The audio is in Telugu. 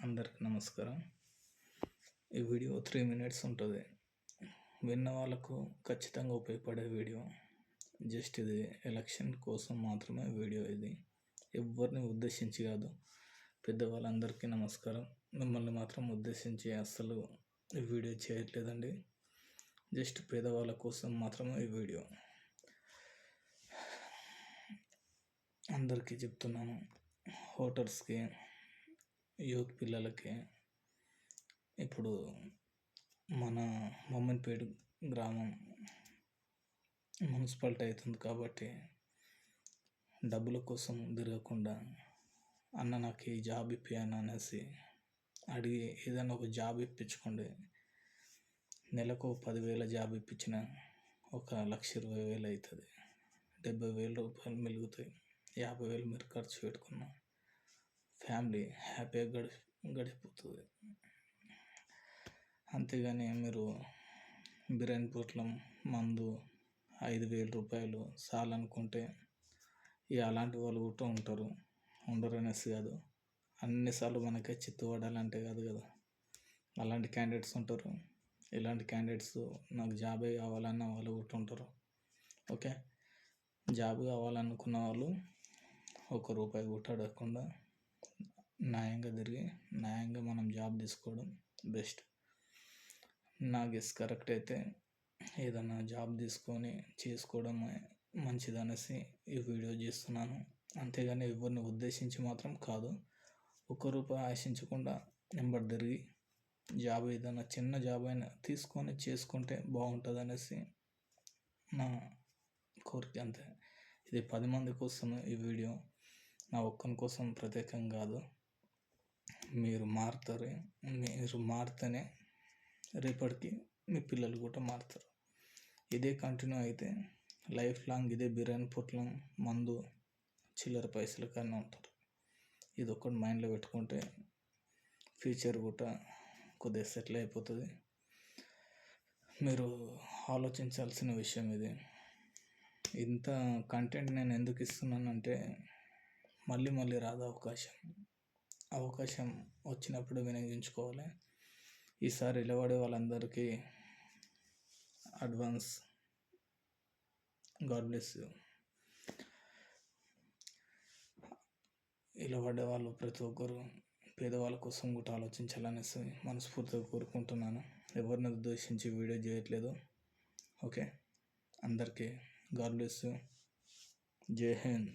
అందరికి నమస్కారం. ఈ వీడియో 3 మినిట్స్ ఉంటుంది. విన్న వాళ్ళకు ఖచ్చితంగా ఉపయోగపడే వీడియో. జస్ట్ ఇది ఎలక్షన్ కోసం మాత్రమే వీడియో ఇది. ఎవరిని ఉద్దేశించి కాదు. పెద్దవాళ్ళందరికీ నమస్కారం. మిమ్మల్ని మాత్రం ఉద్దేశించి అస్సలు ఈ వీడియో చేయట్లేదండి. జస్ట్ పేదవాళ్ళ కోసం మాత్రమే ఈ వీడియో. అందరికీ చెప్తున్నాను, ఓటర్స్కి, యూత్ పిల్లలకి. ఇప్పుడు మన మొమ్మన్పేట గ్రామం మున్సిపాలిటీ అవుతుంది కాబట్టి డబ్బుల కోసం తిరగకుండా అన్న నాకు ఈ జాబ్ ఇప్పియను అనేసి అడిగి ఏదైనా ఒక జాబ్ ఇప్పించుకోండి. నెలకు 10,000 జాబ్ ఇప్పించిన 1,20,000 అవుతుంది. 70,000 రూపాయలు మిగులుతాయి. 50,000 మీరు ఖర్చు పెట్టుకున్న ఫ్యామిలీ హ్యాపీగా గడిచిపోతుంది. అంతేగాని మీరు బిర్యానీ పొట్లం, మందు, 5,000 రూపాయలు చాలనుకుంటే ఇక అలాంటి వాళ్ళు కూడా ఉంటారు. ఉండరు అనేసి కాదు, అన్నిసార్లు మనకే చిత్తు పడాలంటే కాదు కదా. అలాంటి క్యాండిడేట్స్ ఉంటారు. ఇలాంటి క్యాండిడేట్స్ నాకు జాబే కావాలన్న వాళ్ళు కూడా ఉంటారు. ఓకే, జాబ్ కావాలనుకున్న వాళ్ళు 1 రూపాయి కూడా అడగకుండా న్యాయంగా తిరిగి న్యాయంగా మనం జాబ్ తీసుకోవడం బెస్ట్. నా గెస్ కరెక్ట్ అయితే ఏదైనా జాబ్ తీసుకొని చేసుకోవడం మంచిది అనేసి ఈ వీడియో చేస్తున్నాను. అంతేగాని ఎవరిని ఉద్దేశించి మాత్రం కాదు. 1 రూపాయి ఆశించకుండా వెంబడి తిరిగి జాబ్ ఏదైనా చిన్న జాబ్ అయినా తీసుకొని చేసుకుంటే బాగుంటుంది అనేసి నా కోరిక. అంతే. ఇది 10 మంది కోసం ఈ వీడియో, నా ఒక్కని కోసం ప్రత్యేకం కాదు. మీరు మారితేనే రేపటికి మీ పిల్లలు కూడా మారుతారు. ఇదే కంటిన్యూ అయితే లైఫ్ లాంగ్ ఇదే బిర్యానీ పొట్లం, మందు, చిల్లర పైసలు కన్నా ఉంటారు. ఇది ఒక్కటి మైండ్లో పెట్టుకుంటే ఫ్యూచర్ కూడా కొద్దిగా సెటిల్ అయిపోతుంది. మీరు ఆలోచించాల్సిన విషయం ఇది. ఇంత కంటెంట్ నేను ఎందుకు ఇస్తున్నానంటే మళ్ళీ మళ్ళీ రాదు అవకాశం వచ్చినప్పుడు వినియోగించుకోవాలి. ఈసారి నిలబడే వాళ్ళందరికీ అడ్వాన్స్ గాడ్ బ్లెస్ యూ. నిలబడే వాళ్ళు ప్రతి ఒక్కరు పేదవాళ్ళ కోసం కూడా ఆలోచించాలనేసి మనస్ఫూర్తిగా కోరుకుంటున్నాను. ఎవరిని ఉద్దేశించి వీడియో చేయట్లేదు. ఓకే, అందరికీ గాడ్ బ్లెస్ యూ. జై హింద్.